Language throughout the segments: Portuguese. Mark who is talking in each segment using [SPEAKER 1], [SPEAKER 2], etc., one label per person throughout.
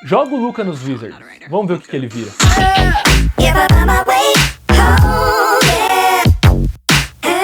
[SPEAKER 1] Joga o Luka nos Wizards. Vamos ver o que ele vira.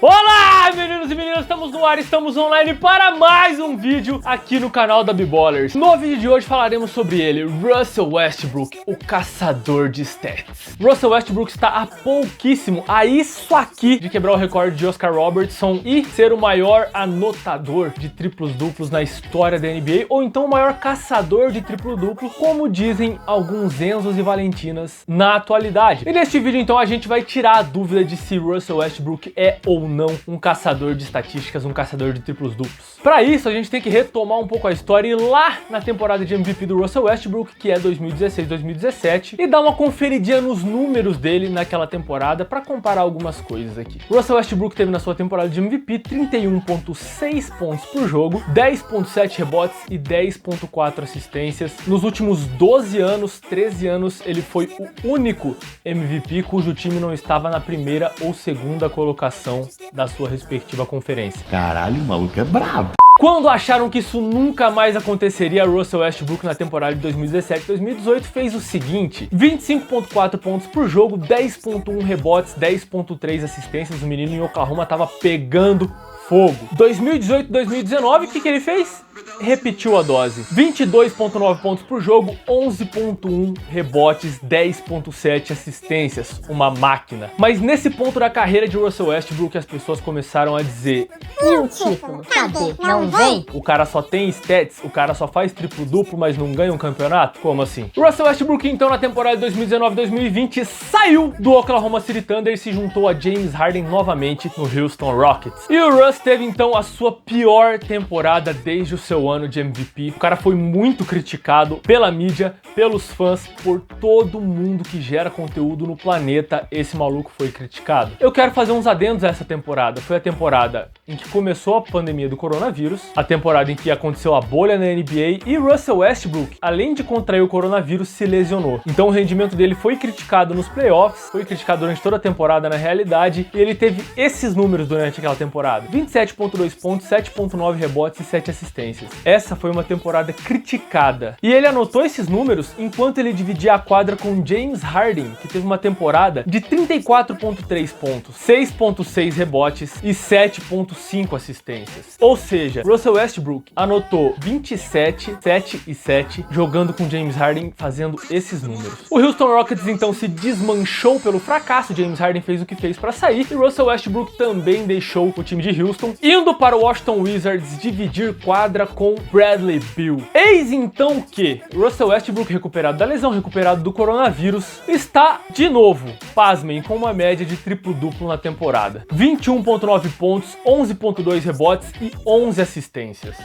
[SPEAKER 1] Olá, meninos e meninas, estamos no ar, estamos online para mais um vídeo aqui no canal da B-Ballers. No vídeo de hoje falaremos sobre ele, Russell Westbrook, o caçador de stats. Russell Westbrook está a pouquíssimo, a isso aqui, de quebrar o recorde de Oscar Robertson e ser o maior anotador de triplos-duplos na história da NBA, ou então o maior caçador de triplo-duplo, como dizem alguns Enzos e Valentinas na atualidade. E neste vídeo, então, a gente vai tirar a dúvida de se Russell Westbrook é ou não um caçador de estatísticas, um caçador de triplos-duplos. Para isso, a gente tem que retomar um pouco a história e ir lá na temporada de MVP do Russell Westbrook, que é 2016-2017, e dar uma conferidinha nos números dele naquela temporada para comparar algumas coisas aqui. Russell Westbrook teve na sua temporada de MVP 31,6 pontos por jogo, 10,7 rebotes e 10,4 assistências. Nos últimos 12 anos, 13 anos, ele foi o único MVP cujo time não estava na primeira ou segunda colocação da sua respectiva conferência.
[SPEAKER 2] Caralho, o maluco é brabo.
[SPEAKER 1] Quando acharam que isso nunca mais aconteceria, Russell Westbrook na temporada de 2017-2018 fez o seguinte: 25,4 pontos por jogo, 10,1 rebotes, 10,3 assistências. O menino em Oklahoma tava pegando fogo. 2018-2019, o que ele fez? Repetiu a dose. 22,9 pontos por jogo, 11,1 rebotes, 10,7 assistências. Uma máquina. Mas nesse ponto da carreira de Russell Westbrook, as pessoas começaram a dizer:
[SPEAKER 3] e o título? Cadê? Não vem?
[SPEAKER 1] O cara só tem stats, o cara só faz triplo-duplo, mas não ganha um campeonato? Como assim? Russell Westbrook, então, na temporada de 2019-2020, saiu do Oklahoma City Thunder e se juntou a James Harden novamente no Houston Rockets. E o Russ teve, então, a sua pior temporada desde o seu ano de MVP. O cara foi muito criticado pela mídia, pelos fãs, por todo mundo que gera conteúdo no planeta. Esse maluco foi criticado. Eu quero fazer uns adendos a essa temporada. Foi a temporada em que começou a pandemia do coronavírus, a temporada em que aconteceu a bolha na NBA, e Russell Westbrook, além de contrair o coronavírus, se lesionou. Então o rendimento dele foi criticado nos playoffs, foi criticado durante toda a temporada na realidade, e ele teve esses números durante aquela temporada: 27,2 pontos, 7,9 rebotes e 7 assistências. Essa foi uma temporada criticada. E ele anotou esses números enquanto ele dividia a quadra com James Harden, que teve uma temporada de 34,3 pontos, 6,6 rebotes e 7,5 assistências. Ou seja, Russell Westbrook anotou 27, 7 e 7, jogando com James Harden, fazendo esses números. O Houston Rockets então se desmanchou pelo fracasso. James Harden fez o que fez para sair, e Russell Westbrook também deixou o time de Houston, indo para o Washington Wizards dividir quadra com Bradley Beal. Eis então que Russell Westbrook, recuperado da lesão, recuperado do coronavírus, está de novo, pasmem, com uma média de triplo-duplo na temporada: 21,9 pontos, 11,2 rebotes e 11 assistências.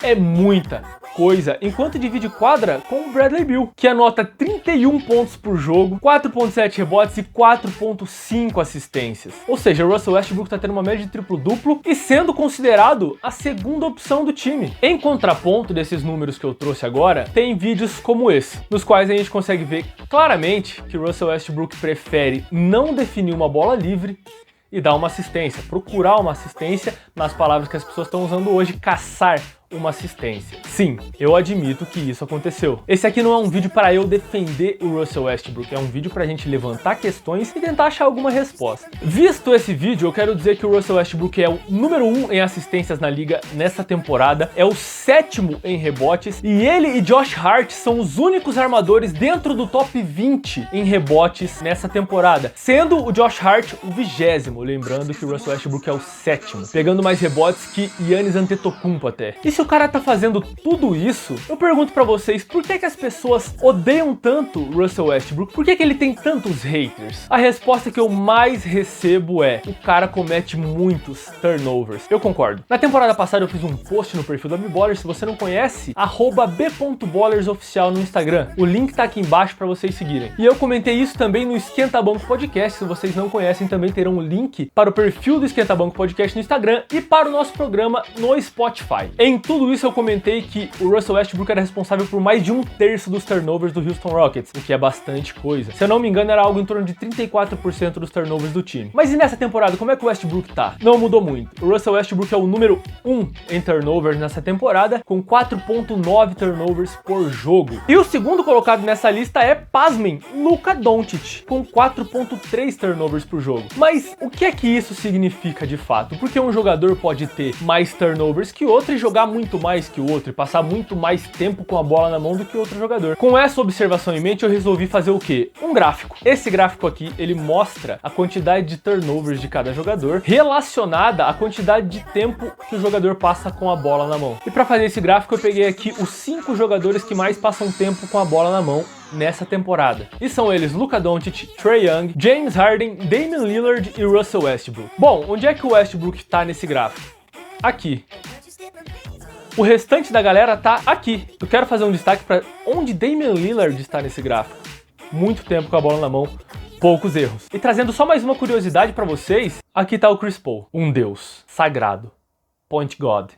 [SPEAKER 1] É muita coisa, enquanto divide quadra com o Bradley Beal, que anota 31 pontos por jogo, 4,7 rebotes e 4,5 assistências. Ou seja, o Russell Westbrook está tendo uma média de triplo-duplo e sendo considerado a segunda opção do time. Em contraponto desses números que eu trouxe agora, tem vídeos como esse, nos quais a gente consegue ver claramente que o Russell Westbrook prefere não definir uma bola livre e dar uma assistência, procurar uma assistência, nas palavras que as pessoas estão usando hoje, caçar uma assistência. Sim, eu admito que isso aconteceu. Esse aqui não é um vídeo para eu defender o Russell Westbrook, é um vídeo pra gente levantar questões e tentar achar alguma resposta. Visto esse vídeo, eu quero dizer que o Russell Westbrook é o número 1 em assistências na liga nessa temporada, é o 7º em rebotes, e ele e Josh Hart são os únicos armadores dentro do top 20 em rebotes nessa temporada, sendo o Josh Hart o 20º, lembrando que o Russell Westbrook é o 7º, pegando mais rebotes que Giannis Antetokounmpo até. E se o cara tá fazendo tudo isso, eu pergunto pra vocês, por que as pessoas odeiam tanto Russell Westbrook? Por que ele tem tantos haters? A resposta que eu mais recebo é: o cara comete muitos turnovers. Eu concordo. Na temporada passada eu fiz um post no perfil da B-Ballers, se você não conhece, @b.ballersoficial no Instagram. O link tá aqui embaixo pra vocês seguirem. E eu comentei isso também no Esquenta Banco Podcast. Se vocês não conhecem, também terão um link para o perfil do Esquenta Banco Podcast no Instagram e para o nosso programa no Spotify. Então, tudo isso eu comentei que o Russell Westbrook era responsável por mais de 1/3 dos turnovers do Houston Rockets, o que é bastante coisa. Se eu não me engano, era algo em torno de 34% dos turnovers do time. Mas e nessa temporada, como é que o Westbrook tá? Não mudou muito. O Russell Westbrook é o número 1 em turnovers nessa temporada, com 4.9 turnovers por jogo. E o segundo colocado nessa lista é, pasmem, Luka Doncic, com 4.3 turnovers por jogo. Mas o que é que isso significa de fato? Porque um jogador pode ter mais turnovers que outro e jogar muito mais que o outro, e passar muito mais tempo com a bola na mão do que outro jogador. Com essa observação em mente, eu resolvi fazer o quê? Um gráfico. Esse gráfico aqui, ele mostra a quantidade de turnovers de cada jogador relacionada à quantidade de tempo que o jogador passa com a bola na mão. E para fazer esse gráfico, eu peguei aqui os 5 jogadores que mais passam tempo com a bola na mão nessa temporada. E são eles Luka Doncic, Trae Young, James Harden, Damian Lillard e Russell Westbrook. Bom, onde é que o Westbrook tá nesse gráfico? Aqui. O restante da galera tá aqui. Eu quero fazer um destaque para onde Damian Lillard está nesse gráfico. Muito tempo com a bola na mão, poucos erros. E trazendo só mais uma curiosidade para vocês, aqui tá o Chris Paul, um deus sagrado, point god.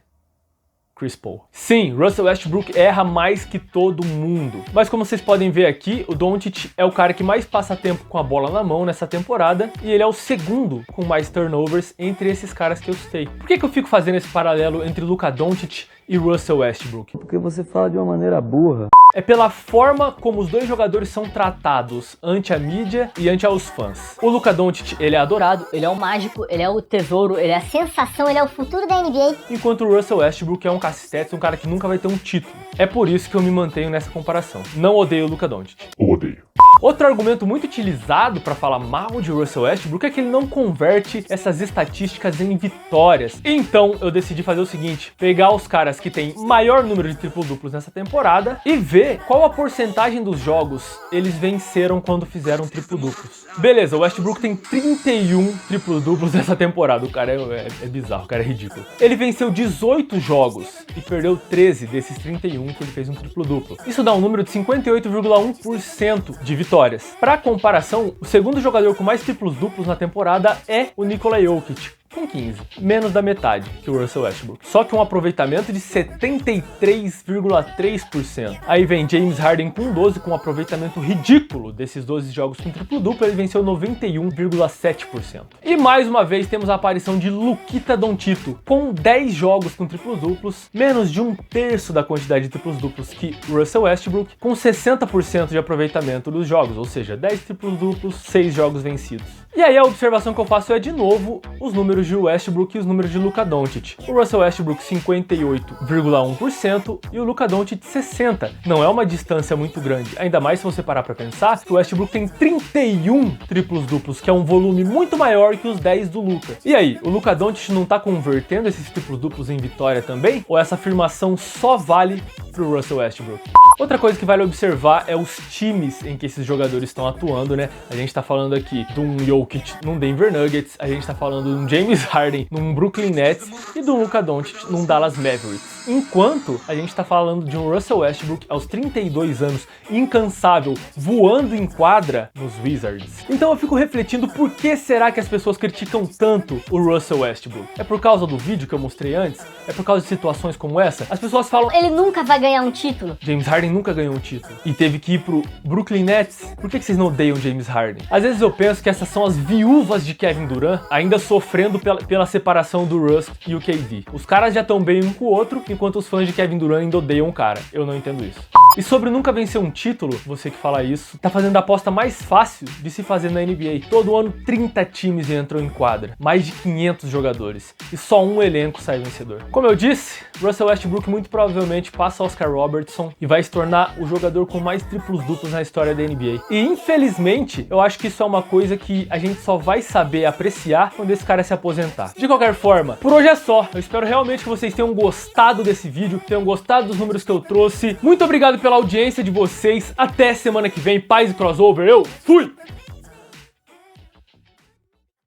[SPEAKER 1] Chris Paul. Sim, Russell Westbrook erra mais que todo mundo. Mas como vocês podem ver aqui, o Doncic é o cara que mais passa tempo com a bola na mão nessa temporada e ele é o segundo com mais turnovers entre esses caras que eu citei. Por que eu fico fazendo esse paralelo entre Luka Doncic e Russell Westbrook?
[SPEAKER 2] Porque você fala de uma maneira burra.
[SPEAKER 1] É pela forma como os dois jogadores são tratados ante a mídia e ante aos fãs. O Luka Doncic, ele é adorado,
[SPEAKER 3] Ele é o mágico, ele é o tesouro, ele é a sensação, ele é o futuro da NBA.
[SPEAKER 1] enquanto o Russell Westbrook é um cacete, um cara que nunca vai ter um título. É por isso que eu me mantenho nessa comparação. Não odeio o Luka Doncic.
[SPEAKER 2] Odeio.
[SPEAKER 1] Outro argumento muito utilizado para falar mal de Russell Westbrook é que ele não converte essas estatísticas em vitórias. Então eu decidi fazer o seguinte, pegar os caras que têm maior número de triplo-duplos nessa temporada e ver qual a porcentagem dos jogos eles venceram quando fizeram triplo-duplos. Beleza, o Westbrook tem 31 triplo-duplos nessa temporada, o cara é bizarro, o cara é ridículo. Ele venceu 18 jogos e perdeu 13 desses 31 que ele fez um triplo-duplo. Isso dá um número de 58,1% de vitórias. Para comparação, o segundo jogador com mais triplos-duplos na temporada é o Nikola Jokic, com 15, menos da metade que o Russell Westbrook. Só que um aproveitamento de 73,3%. Aí vem James Harden com 12, com um aproveitamento ridículo desses 12 jogos com triplo-duplo, ele venceu 91,7%. E mais uma vez temos a aparição de Luquita Doncic, com 10 jogos com triplos-duplos, menos de 1/3 da quantidade de triplos-duplos que Russell Westbrook, com 60% de aproveitamento dos jogos, ou seja, 10 triplos-duplos, 6 jogos vencidos. E aí a observação que eu faço é, de novo, os números de Westbrook e os números de Luka Doncic. O Russell Westbrook 58,1% e o Luka Doncic 60%. Não é uma distância muito grande, ainda mais se você parar pra pensar que o Westbrook tem 31 triplos duplos, que é um volume muito maior que os 10 do Luka. E aí, o Luka Doncic não tá convertendo esses triplos duplos em vitória também? Ou essa afirmação só vale pro Russell Westbrook? Outra coisa que vale observar é os times em que esses jogadores estão atuando, né? A gente tá falando aqui de um Jokic num Denver Nuggets, a gente tá falando de um James Harden num Brooklyn Nets e do Luka Doncic num Dallas Mavericks. Enquanto a gente tá falando de um Russell Westbrook aos 32 anos, incansável, voando em quadra nos Wizards. Então eu fico refletindo por que será que as pessoas criticam tanto o Russell Westbrook? É por causa do vídeo que eu mostrei antes? É por causa de situações como essa? As pessoas falam,
[SPEAKER 3] Ele nunca vai ganhar um título.
[SPEAKER 1] James Harden nunca ganhou um título e teve que ir pro Brooklyn Nets. Por que vocês não odeiam James Harden? Às vezes eu penso que essas são as viúvas de Kevin Durant, ainda sofrendo pela separação do Russ e o KD. Os caras já estão bem um com o outro, enquanto os fãs de Kevin Durant ainda odeiam o cara. Eu não entendo isso. E sobre nunca vencer um título, você que fala isso, tá fazendo a aposta mais fácil de se fazer na NBA. Todo ano 30 times entram em quadra, mais de 500 jogadores, e só um elenco sai vencedor. Como eu disse, Russell Westbrook muito provavelmente passa Oscar Robertson e vai se tornar o jogador com mais triplos duplos na história da NBA. E infelizmente, eu acho que isso é uma coisa que a gente só vai saber apreciar quando esse cara se aposentar. De qualquer forma, por hoje é só. Eu espero realmente que vocês tenham gostado desse vídeo, tenham gostado dos números que eu trouxe. Muito obrigado pela audiência de vocês. Até semana que vem. Paz e crossover. Eu fui!